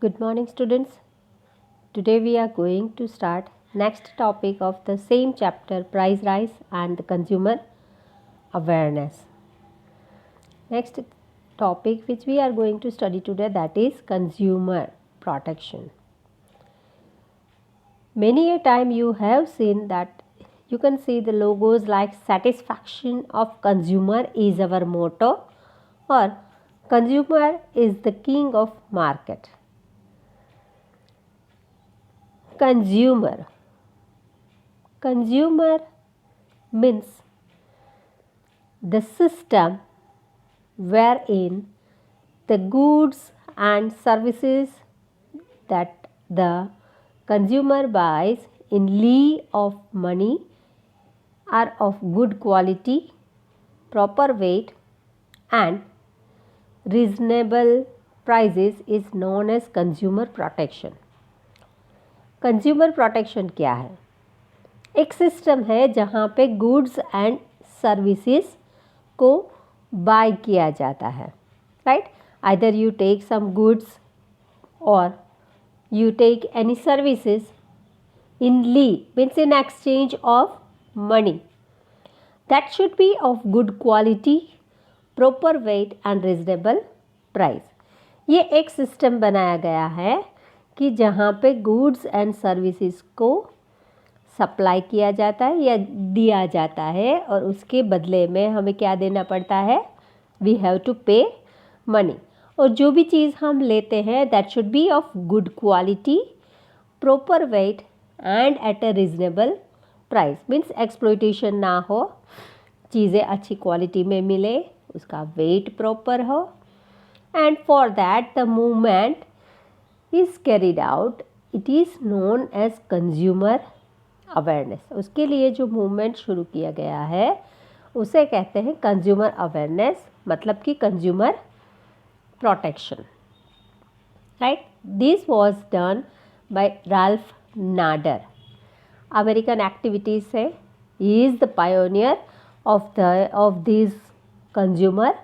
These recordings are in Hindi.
Good morning, students. Today we are going to start next topic of the same chapter, price rise and the consumer awareness. Next topic which we are going to study today, that is consumer protection. Many a time you have seen that you can see the logos like satisfaction of consumer is our motto, or consumer is the king of market. Consumer means the system wherein the goods and services that the consumer buys in lieu of money are of good quality, proper weight and reasonable prices is known as consumer protection. Consumer protection क्या है? एक सिस्टम है जहाँ पे गुड्स एंड सर्विसेज को बाय किया जाता है, right? Either you take some goods और you take any services in lieu means in exchange of money that should be of good quality, proper weight and reasonable price. ये एक सिस्टम बनाया गया है कि जहाँ पे गुड्स एंड सर्विसेज को सप्लाई किया जाता है या दिया जाता है और उसके बदले में हमें क्या देना पड़ता है? We have to pay money. और जो भी चीज़ हम लेते हैं that should be of good quality, proper weight and at a reasonable price. Means exploitation ना हो, चीज़ें अच्छी क्वालिटी में मिले, उसका वेट प्रॉपर हो and for that the movement is carried out, it is known as consumer awareness. उसके लिए जो मूवमेंट शुरू किया गया है उसे कहते हैं कंज्यूमर अवेयरनेस, मतलब कि consumer protection, right? This was done by Ralph Nader. American activities से ही is the pioneer of this consumer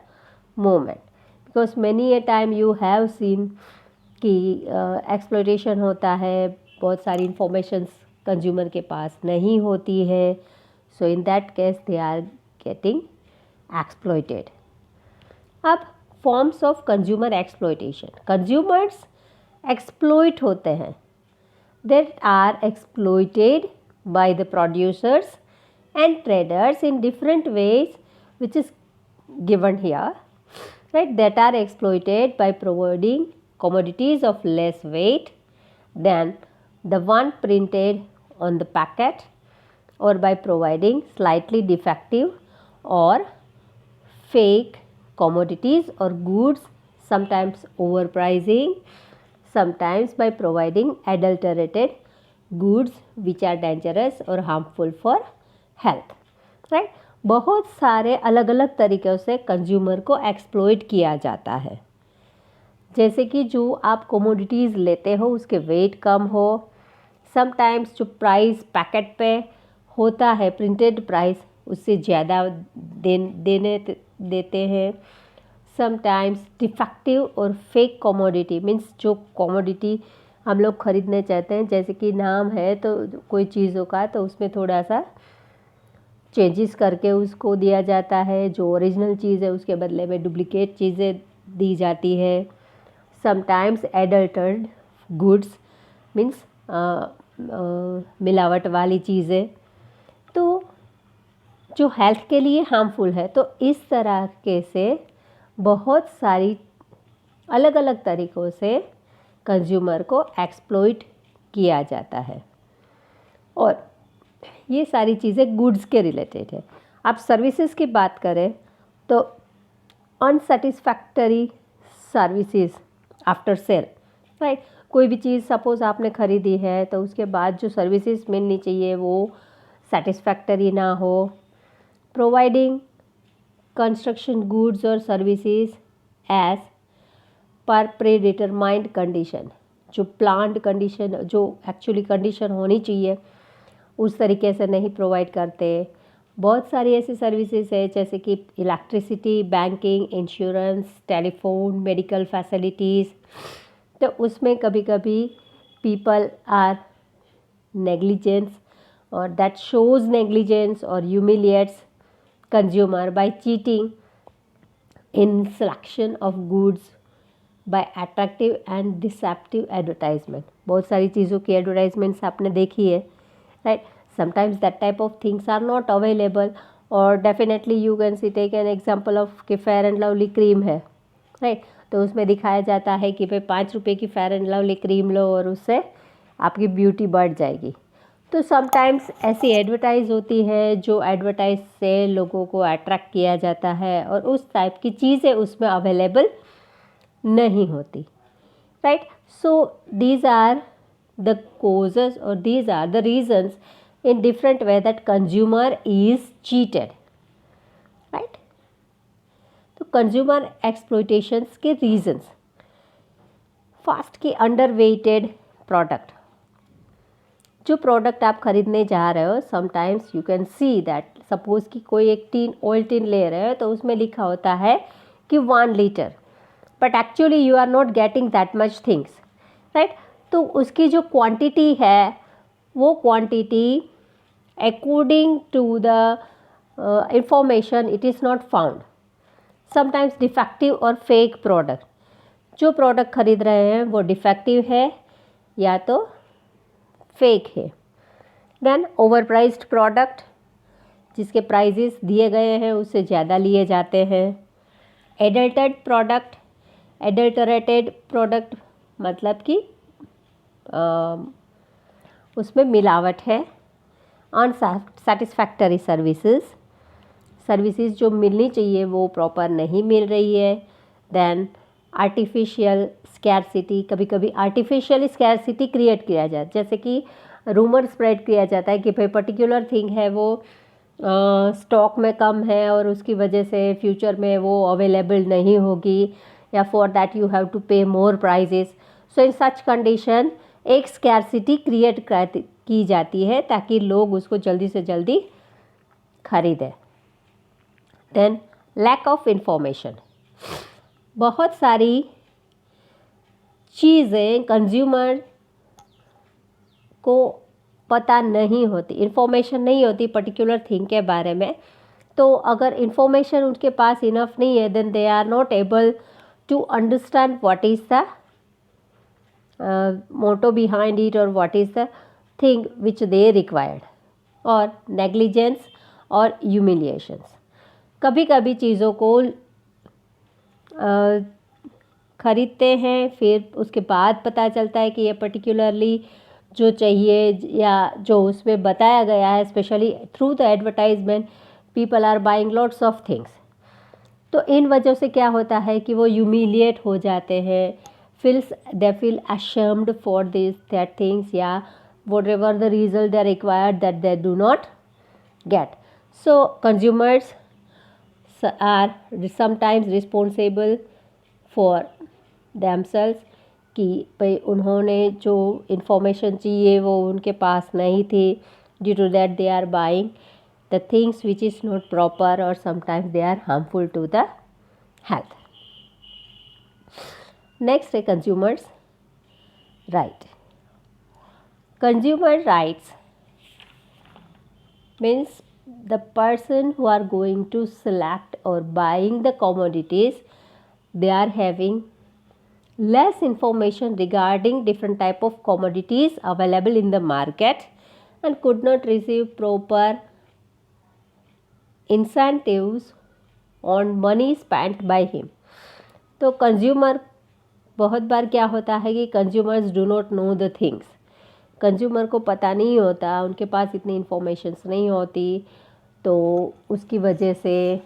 movement, because many a time you have seen कि एक्सप्लॉयटेशन होता है, बहुत सारी इंफॉर्मेशंस कंज्यूमर के पास नहीं होती है, so in that case they are getting exploited. अब forms of consumer exploitation. Consumers exploit होते हैं, that are exploited by the producers and traders in different ways which is given here, right? That are exploited by providing commodities of less weight than the one printed on the packet, or by providing slightly defective or fake commodities or goods, sometimes overpricing, sometimes by providing adulterated goods which are dangerous or harmful for health, right? बहुत सारे अलग अलग तरीक़ों से कंज्यूमर को एक्सप्लॉइट किया जाता है. जैसे कि जो आप कमोडिटीज़ लेते हो उसके वेट कम हो, समटाइम्स जो प्राइस पैकेट पे होता है प्रिंटेड प्राइस उससे ज़्यादा देते हैं. समटाइम्स डिफेक्टिव और फेक कमोडिटी मीन्स जो कमोडिटी हम लोग ख़रीदने चाहते हैं, जैसे कि नाम है तो कोई चीज़ों का, तो उसमें थोड़ा सा चेंजेस करके उसको दिया जाता है. जो ओरिजिनल चीज़ है उसके बदले में डुप्लिकेट चीज़ें दी जाती है. समटाइम्स एडल्टर्ड गुड्स मीन्स मिलावट वाली चीज़ें, तो जो हेल्थ के लिए हार्मफुल है. तो इस तरह के से बहुत सारी अलग अलग तरीक़ों से कंज्यूमर को एक्सप्लॉइट किया जाता है और ये सारी चीज़ें गुड्स के रिलेटेड है. आप सर्विसेज की बात करें तो अनसेटिस्फैक्टरी सर्विसेज आफ्टर सेल, राइट? कोई भी चीज़ सपोज़ आपने ख़रीदी है तो उसके बाद जो सर्विसेज मिलनी चाहिए वो सेटिस्फैक्टरी ना हो. प्रोवाइडिंग कंस्ट्रक्शन गुड्स और services as per predetermined condition, जो प्लान्ड कंडीशन, जो एक्चुअली कंडीशन होनी चाहिए उस तरीके से नहीं प्रोवाइड करते. बहुत सारी ऐसी सर्विसेज है जैसे कि electricity, banking, insurance, telephone, medical facilities, तो उसमें कभी कभी पीपल आर नेग्लिजेंस और दैट शोज नेग्लिजेंस और humiliates consumer by cheating in selection of goods by attractive and deceptive advertisement. बहुत सारी चीज़ों की एडवर्टाइजमेंट्स आपने देखी है, right? Sometimes that type of things are not available, और definitely you can see take an example of कि फेयर एंड लवली क्रीम है, राइट? तो उसमें दिखाया जाता है कि भाई 5 रुपये की फेयर एंड लवली क्रीम लो और उससे आपकी ब्यूटी बढ़ जाएगी। तो समटाइम्स ऐसी एडवर्टाइज होती है जो एडवर्टाइज से लोगों को अट्रैक्ट किया जाता है और उस टाइप की चीज़ें उसमें अवेलेबल नहीं होती, right? So these are the causes or these are the reasons in different way that consumer is cheated, right? तो कंज्यूमर एक्सप्लॉयटेशंस के रीजंस, फर्स्ट की अंडर वेटेड प्रोडक्ट। जो प्रोडक्ट आप खरीदने जा रहे हो, sometimes you can see that suppose कि कोई एक टीन ऑयल टीन ले रहे हो तो उसमें लिखा होता है कि 1 litre, but actually you are not getting that much things, right? तो उसकी जो क्वांटिटी है वो quantity according to the information it is not found. Sometimes defective और फेक प्रोडक्ट, जो प्रोडक्ट खरीद रहे हैं वो डिफेक्टिव है या तो फेक है। देन ओवर प्राइस्ड प्रोडक्ट, जिसके प्राइजेस दिए गए हैं उससे ज़्यादा लिए जाते हैं। एडल्टेड प्रोडक्ट, एडल्टरेटेड प्रोडक्ट मतलब कि उसमें मिलावट है। अनसैटिस्फैक्टरी सर्विसेज जो मिलनी चाहिए वो प्रॉपर नहीं मिल रही है। देन आर्टिफिशियल स्कैरसिटी, कभी कभी आर्टिफिशियल स्कैरसिटी क्रिएट किया जाता है, जैसे कि रूमर स्प्रेड किया जाता है कि भाई पर्टिकुलर थिंग है वो स्टॉक में कम है और उसकी वजह से फ्यूचर में वो अवेलेबल नहीं होगी, या for that you have to pay more prices. So in such condition एक स्कैरसिटी क्रिएट की जाती है ताकि लोग उसको जल्दी से जल्दी खरीदें। देन लैक ऑफ इंफॉर्मेशन, बहुत सारी चीज़ें कंज्यूमर को पता नहीं होती, इंफॉर्मेशन नहीं होती पर्टिकुलर थिंग के बारे में। तो अगर इंफॉर्मेशन उनके पास इनफ नहीं है then they are not able to understand what is the motto behind it और what is the thing which they required. और नेग्लिजेंस और ह्यूमिलिएशंस, कभी कभी चीज़ों को खरीदते हैं फिर उसके बाद पता चलता है कि ये पर्टिकुलरली जो चाहिए या जो उसमें बताया गया है, specially through the advertisement people are buying lots of things. तो इन वजह से क्या होता है कि वो ह्यूमिलिएट हो जाते हैं, they feel ashamed for this that things, या whatever the result they are required that they do not get. So consumers are sometimes responsible for themselves कि भाई उन्होंने जो इंफॉर्मेशन चाहिए वो उनके पास नहीं थी, due to that they are buying the things which is not proper और sometimes they are harmful to the health. Next है consumers right. Consumer rights means the person who are going to select or buying the commodities, they are having less information regarding different type of commodities available in the market and could not receive proper incentives on money spent by him. तो consumer बहुत बार क्या होता है कि consumers do not know the things, consumer को पता नहीं होता, उनके पास इतनी इंफॉर्मेशंस नहीं होती, तो उसकी वजह से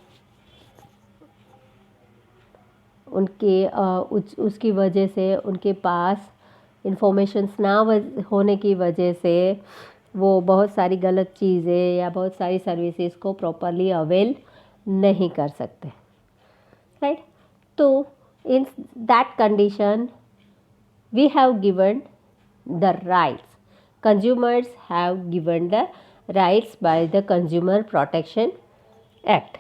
उसकी वजह से उनके पास इंफॉर्मेशंस ना होने की वजह से वो बहुत सारी गलत चीज़ें या बहुत सारी सर्विसेज को प्रॉपरली अवेल नहीं कर सकते, राइट? तो in that condition we have given the rights, consumers have given the rights by the Consumer Protection Act.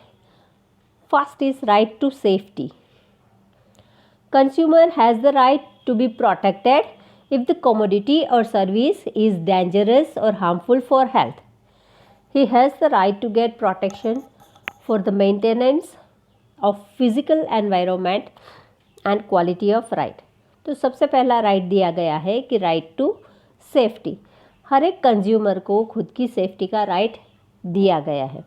First is right to safety. Consumer has the right to be protected if the commodity or service is dangerous or harmful for health. He has the right to get protection for the maintenance of physical environment and quality of right. तो सबसे पहला राइट दिया गया है कि राइट टू सेफ्टी, हर एक कंज्यूमर को खुद की सेफ्टी का राइट दिया गया है।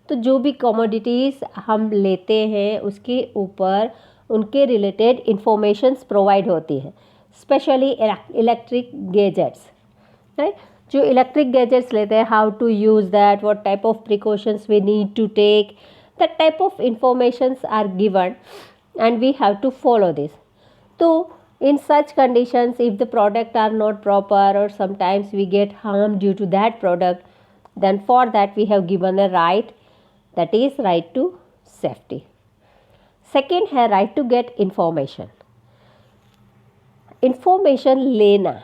तो जो भी कमोडिटीज़ हम लेते हैं उसके ऊपर उनके रिलेटेड इंफॉर्मेशंस प्रोवाइड होती है, स्पेशली इलेक्ट्रिक गैजेट्स, राइट। जो इलेक्ट्रिक गैजेट्स लेते हैं, how to use that, what type of precautions we need to take, that type of informations are given and we have to follow this. So in such conditions, if the product are not proper or sometimes we get harm due to that product, then for that we have given a right, that is right to safety. Second है right to get information. Information लेना,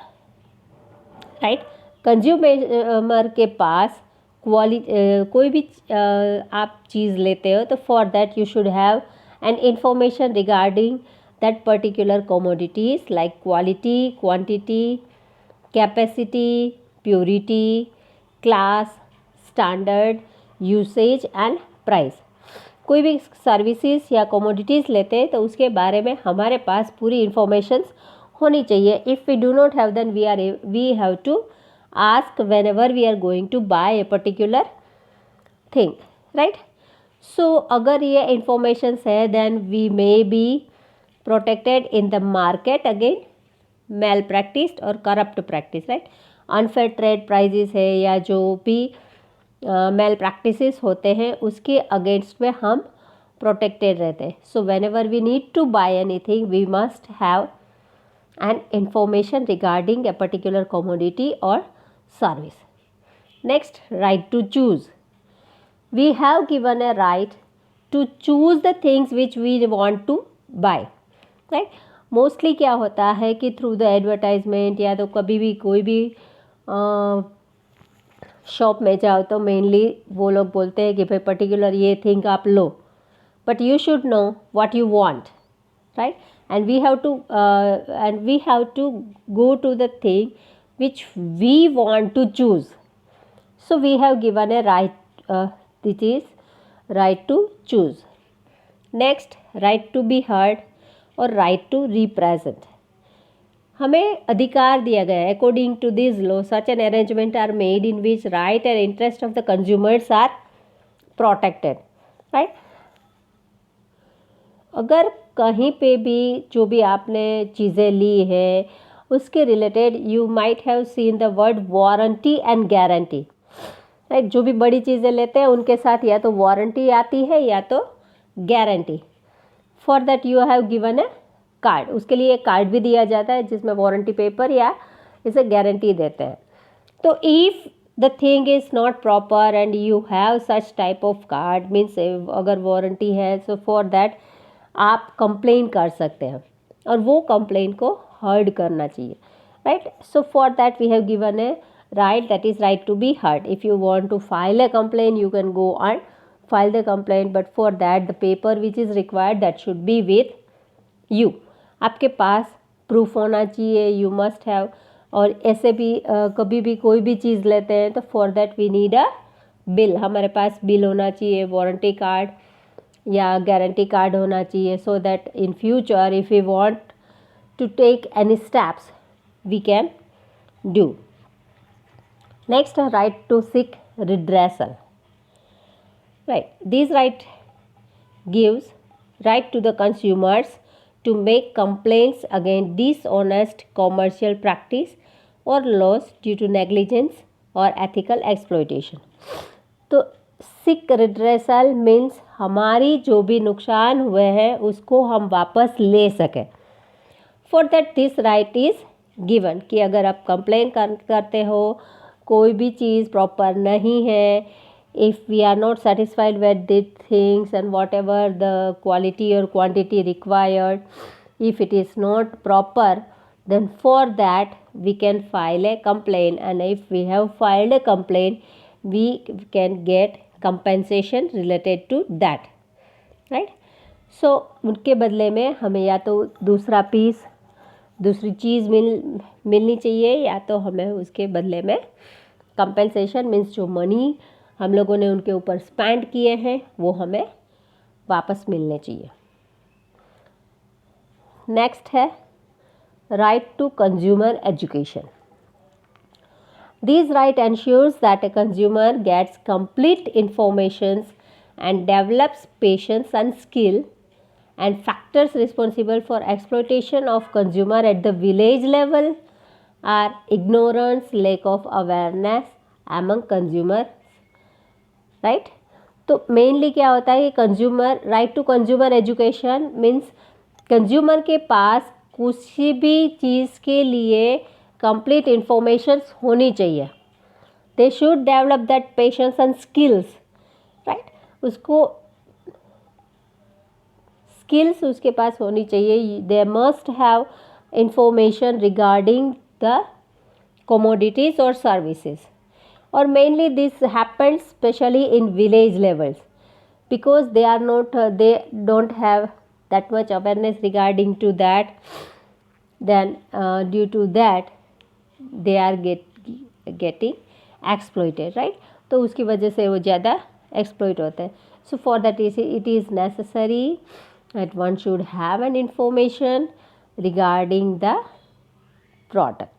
right? कंज्यूमर के पास कोई भी आप चीज़ लेते हो तो for that you should have and information regarding that particular commodities like quality, quantity, capacity, purity, class, standard, usage and price. कोई भी सर्विसेज या commodities लेते हैं तो उसके बारे में हमारे पास पूरी informations होनी चाहिए. If we do not have, then we have to ask whenever we are going to buy a particular thing, right? सो अगर ये इंफॉर्मेशंस है then we may be protected in the market against malpractice और corrupt practice, right. Unfair trade prices है या जो भी मेल प्रैक्टिसेस होते हैं उसके अगेंस्ट में हम प्रोटेक्टेड रहते हैं. So whenever we need to buy anything we must have an information regarding a particular commodity और service. Next, right to choose. We have given a right to choose the things which we want to buy, right? Mostly क्या होता है कि through the advertisement या तो कभी भी कोई भी शॉप में जाओ तो मेनली वो लोग बोलते हैं कि भाई पर्टिकुलर ये थिंग आप लो, but you should know what you want, right. And we have to go to the thing which we want to choose. So we have given a right, which is right to choose. Next, right to be heard और right to represent. हमें अधिकार दिया गया है. According to this law, such an arrangement are made in which right and interest of the consumers are protected, right? अगर कहीं पे भी जो भी आपने चीज़ें ली है उसके related you might have seen the word warranty and guarantee, right. जो भी बड़ी चीज़ें लेते हैं उनके साथ या तो वारंटी आती है या तो guarantee. For that you have given A card. उसके लिए एक कार्ड भी दिया जाता है जिसमें वारंटी पेपर या इसे गारंटी देते हैं. तो if the thing is not proper and you have such type of card means अगर वारंटी है सो फॉर दैट आप कंप्लेन कर सकते हैं और वो कंप्लेन को हर्ड करना चाहिए, right. So for that we have given a right, that is right to be heard. If you want to file a complaint you can go and file the complaint, but for that the paper which is required that should be with you. आपके पास प्रूफ होना चाहिए, you must have. और ऐसे भी कभी भी कोई भी चीज़ लेते हैं तो for that we need a bill. हमारे पास बिल होना चाहिए, वारंटी कार्ड या गारंटी कार्ड होना चाहिए, so that in future if we want to take any steps we can do. Next, right to seek redressal, right. This right gives right to the consumers to make complaints against dishonest commercial practice or loss due to negligence or ethical exploitation. तो seek redressal means हमारी जो भी नुकसान हुए हैं उसको हम वापस ले सकें. For that this right is given कि अगर आप कंप्लेन करते हो कोई भी चीज़ प्रॉपर नहीं है, if we are not satisfied with the things and whatever the quality और quantity required, if it is not proper then for that we can file a complaint, and if we have filed a complaint we can get compensation related to that, right. सो उनके बदले में हमें या तो दूसरा पीस, दूसरी चीज़ मिलनी चाहिए, या तो हमें उसके बदले में कंपेंसेशन मीन्स जो मनी हम लोगों ने उनके ऊपर स्पेंड किए हैं वो हमें वापस मिलने चाहिए। नेक्स्ट है right to consumer education. These right ensures that a consumer gets complete information and develops patience and skill, and factors responsible for exploitation of consumer at the village level are ignorance, lack of awareness among consumers, right? तो मेनली क्या होता है कि consumer right to consumer education means consumer के पास किसी भी चीज़ के लिए कंप्लीट इंफॉर्मेशन होनी चाहिए। They should develop that patience and skills, right? उसको स्किल्स उसके पास होनी चाहिए। They must have information regarding the commodities or services, or mainly this happens especially in village levels because they are not they don't have that much awareness regarding to that, then due to that they are getting exploited, right? तो उसकी वजह से वो ज़्यादा exploit होते हैं। So for that it is necessary that one should have an information regarding the product.